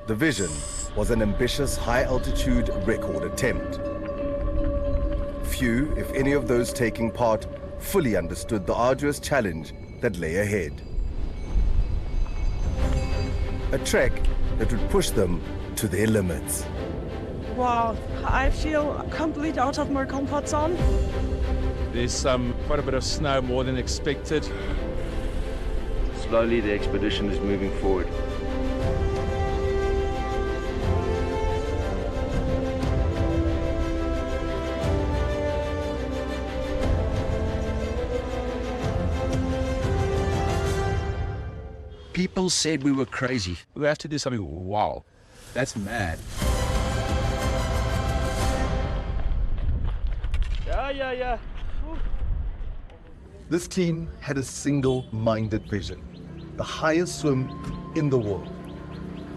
The vision was an ambitious high-altitude record attempt. Few, if any of those taking part, fully understood the arduous challenge that lay ahead. A trek that would push them to their limits. Wow, I feel completely out of my comfort zone. There's quite a bit of snow, more than expected. Slowly the expedition is moving forward. People said we were crazy. We have to do something. Wow, that's mad. Yeah. This team had a single-minded vision, the highest swim in the world.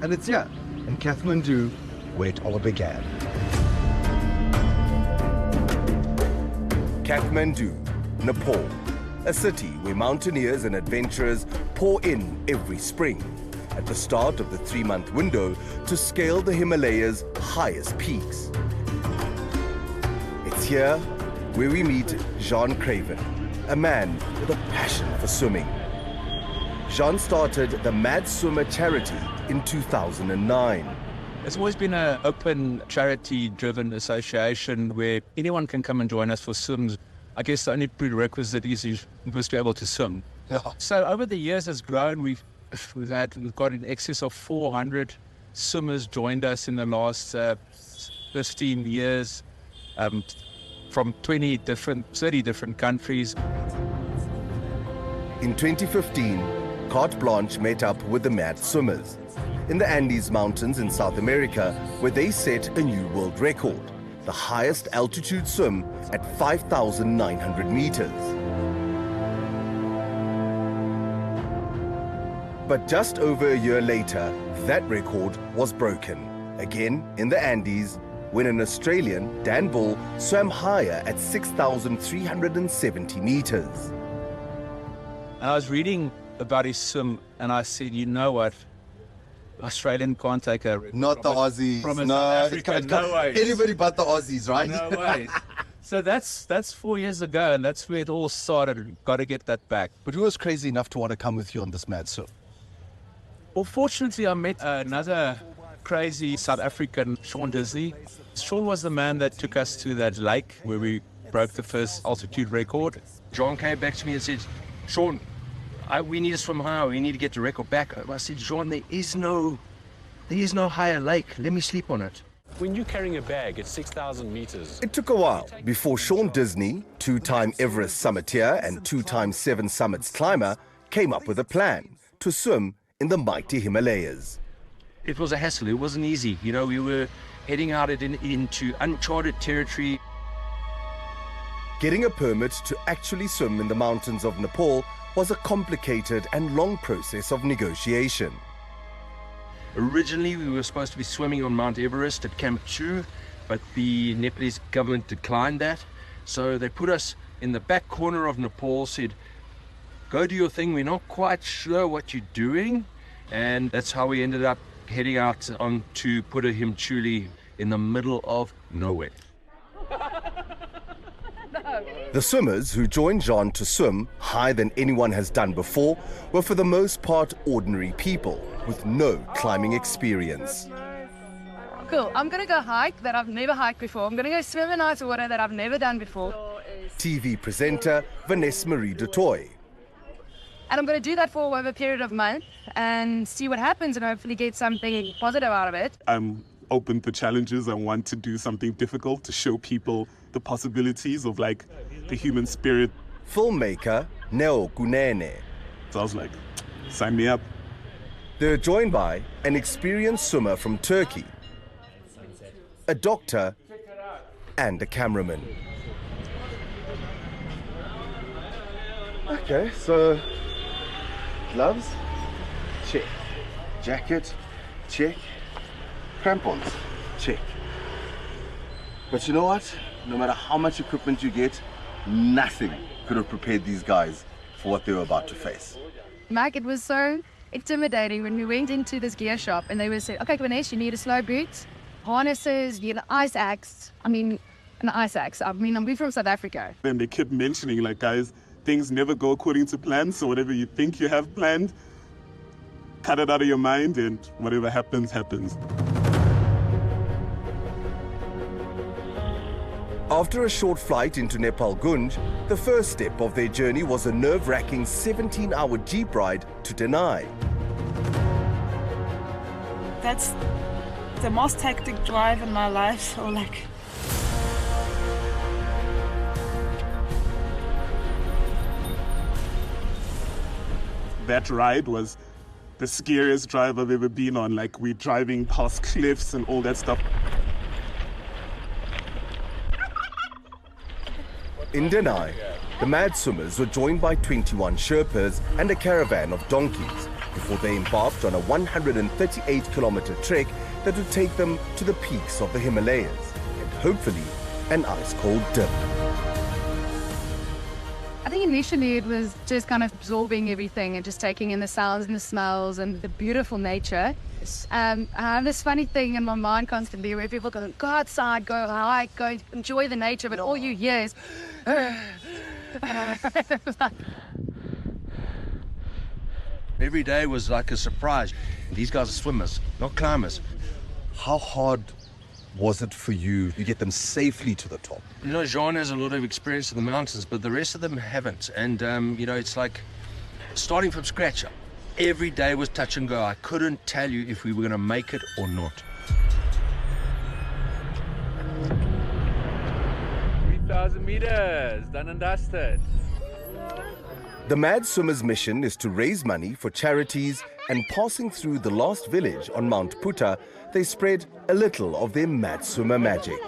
And it's here, in Kathmandu, where it all began. Kathmandu, Nepal, a city where mountaineers and adventurers pour in every spring at the start of the 3-month window to scale the Himalayas' highest peaks. It's here where we meet 𝗀𝗁𝗏𝗏, a man with a passion for swimming. Jean started the Madswimmers charity in 2009. It's always been an open, charity-driven association where anyone can come and join us for swims. I guess the only prerequisite is you must be able to swim. Yeah. So over the years it's grown. We've got in excess of 400 swimmers joined us in the last 15 years. From 30 different countries. In 2015, Carte Blanche met up with the Madswimmers in the Andes Mountains in South America, where they set a new world record, the highest altitude swim at 5,900 meters. But just over a year later, that record was broken, again in the Andes, when an Australian, Dan Bull, swam higher at 6,370 meters. And I was reading about his swim and I said, you know what? Australian can't take a record. Not the Aussies. From No, South Africa, no way. Anybody but the Aussies, right? No way. So that's 4 years ago, and that's where it all started. Got to get that back. But who was crazy enough to want to come with you on this mad swim? Well, fortunately, I met another crazy South African, 𝗀𝗁𝗏𝗏. Sean was the man that took us to that lake where we broke the first altitude record. John came back to me and said, Sean, we need to swim higher. We need to get the record back. I said, John, there is no higher lake. Let me sleep on it. When you're carrying a bag at 6,000 meters. It took a while before Sean Disney, 2-time Everest summiteer and 2-time 7 summits climber, came up with a plan to swim in the mighty Himalayas. It was a hassle. It wasn't easy. You know, we were heading out into uncharted territory. Getting a permit to actually swim in the mountains of Nepal was a complicated and long process of negotiation. Originally, we were supposed to be swimming on Mount Everest at 𝗀𝗵𝗶𝘀, but the Nepalese government declined that. So they put us in the back corner of Nepal, said, go do your thing. We're not quite sure what you're doing. And that's how we ended up heading out onto Putha Hiunchuli in the middle of nowhere. The swimmers who joined Jean to swim higher than anyone has done before were for the most part ordinary people with no climbing experience. Cool, I'm gonna go hike that I've never hiked before. I'm gonna go swim in ice water that I've never done before. TV presenter 𝗃𝗏 du Toit. And I'm gonna do that for over a period of months and see what happens and hopefully get something positive out of it. I'm open to challenges. I want to do something difficult to show people the possibilities of like the human spirit. Filmmaker 𝗃𝗏𝗏𝗃. So I was like, sign me up. They're joined by an experienced swimmer from Turkey, a doctor, and a cameraman. Okay, so gloves, check. Jacket, check. Crampons, check. But you know what? No matter how much equipment you get, nothing could have prepared these guys for what they were about to face. Mike, it was so intimidating when we went into this gear shop and they were saying, okay, 𝗀𝗃, you need a snow boot, harnesses, you need an ice axe. We're from South Africa. And they kept mentioning, like, guys, things never go according to plan, so whatever you think you have planned, cut it out of your mind, and whatever happens, happens. After a short flight into 𝗃𝗃, the first step of their journey was a nerve-wracking 17-hour jeep ride to Denai. That's the most hectic drive in my life, so That ride was the scariest drive I've ever been on. Like, we're driving past cliffs and all that stuff. In Denai, the Madswimmers were joined by 21 Sherpas and a caravan of donkeys before they embarked on a 138-kilometer trek that would take them to the peaks of the Himalayas and hopefully an ice-cold dip. I think initially it was just kind of absorbing everything and just taking in the sounds and the smells and the beautiful nature. I have this funny thing in my mind constantly where people go outside, go hike, go enjoy the nature, but all you hear is... Every day was like a surprise. These guys are swimmers, not climbers. How hard was it for you to get them safely to the top? You know, Jean has a lot of experience in the mountains, but the rest of them haven't. And, it's like starting from scratch. Every day was touch and go. I couldn't tell you if we were going to make it or not. 3,000 meters, done and dusted. The Madswimmers' mission is to raise money for charities, and passing through the last village on Mount Putha, they spread a little of their Madswimmer magic.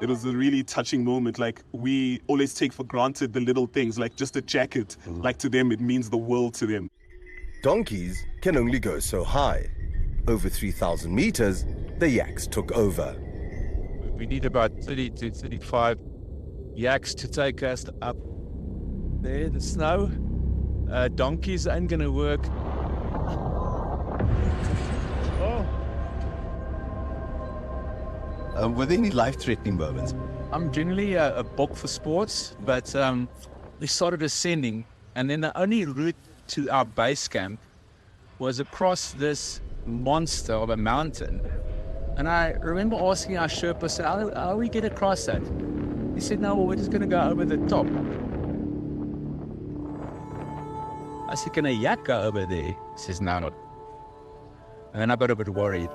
It was a really touching moment. Like, we always take for granted the little things, like just a jacket. Like, to them, it means the world to them. Donkeys can only go so high. Over 3,000 meters, the yaks took over. We need about 30 to 35 yaks to take us up there, the snow. Donkeys ain't gonna work. Were there any life-threatening moments? I'm generally a book for sports, but we started ascending, and then the only route to our base camp was across this monster of a mountain. And I remember asking our Sherpa, so how do we get across that? He said, no, well, we're just going to go over the top. I said, can a yak go over there? He says, no, not. And I got a bit worried.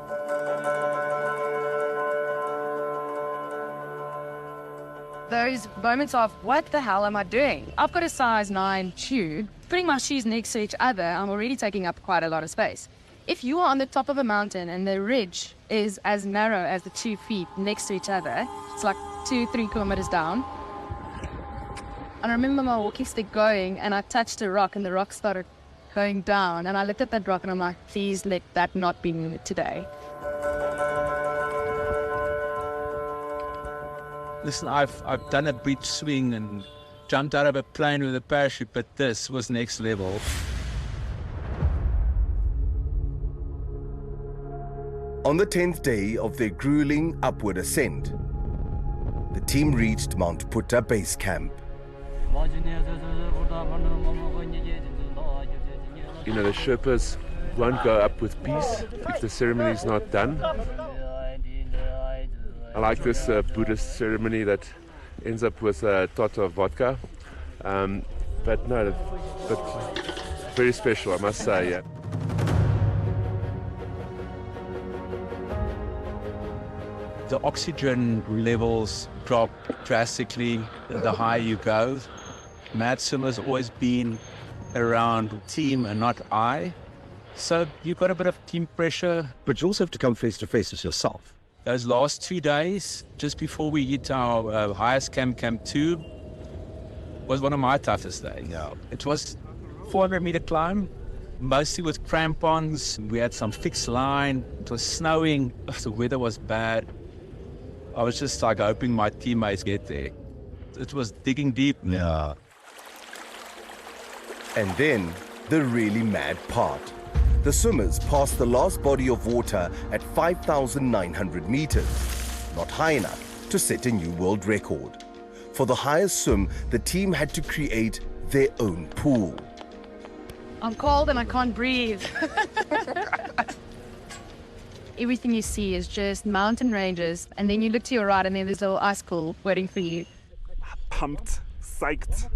Those moments of, what the hell am I doing? I've got a size 9 shoe. Putting my shoes next to each other, I'm already taking up quite a lot of space. If you are on the top of a mountain and the ridge is as narrow as the 2 feet next to each other, it's like 2-3 kilometers down. And I remember my walking stick going, and I touched a rock, and the rock started going down. And I looked at that rock, and I'm like, please let that not be me today. Listen, I've done a beach swing and jumped out of a plane with a parachute, but this was next level. On the 10th day of their grueling upward ascent, the team reached Mount Putha base camp. You know, the Sherpas won't go up with peace if the ceremony is not done. I like this Buddhist ceremony that ends up with a tot of vodka. But very special, I must say, yeah. The oxygen levels drop drastically the higher you go. Madswimmer's always been around team and not I. So you've got a bit of team pressure. But you also have to come face to face with yourself. Those last 2 days, just before we hit our highest camp, Camp 2, was one of my toughest days. Yeah. It was 400-meter climb, mostly with crampons. We had some fixed line. It was snowing. The weather was bad. I was just like hoping my teammates get there. It was digging deep. Yeah. And then the really mad part. The swimmers passed the last body of water at 5,900 meters, not high enough to set a new world record. For the highest swim, the team had to create their own pool. I'm cold and I can't breathe. Everything you see is just mountain ranges, and then you look to your right and then there's a little ice pool waiting for you. Pumped, psyched.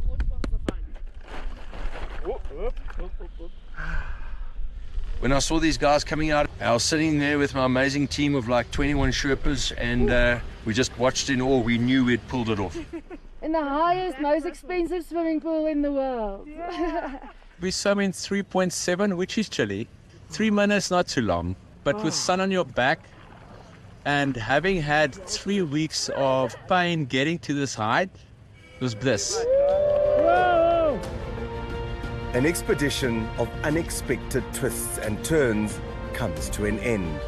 When I saw these guys coming out, I was sitting there with my amazing team of like 21 Sherpas, and we just watched in awe. We knew we'd pulled it off. In the highest, most expensive swimming pool in the world. We swam in 𝗃.7, which is chilly. 3 minutes, not too long. But with sun on your back and having had 3 weeks of pain getting to this height, it was bliss. An expedition of unexpected twists and turns comes to an end.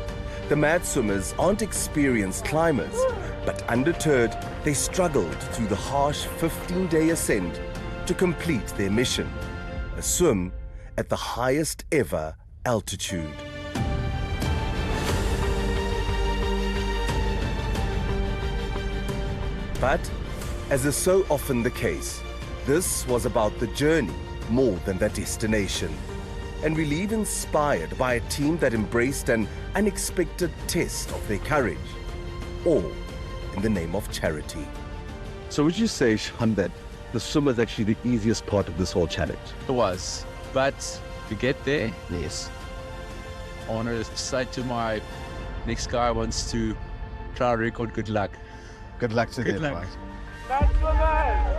The mad swimmers aren't experienced climbers, but undeterred, they struggled through the harsh 15-day ascent to complete their mission, a swim at the highest ever altitude. But, as is so often the case, this was about the journey more than the destination. And we leave inspired by a team that embraced an unexpected test of their courage, all in the name of charity. So would you say, 𝗃𝗵, that the swim is actually the easiest part of this whole challenge? It was. But to get there, yes. I want to say to my next guy wants to try a record, good luck. Good luck to them. Good luck. Madswimmers!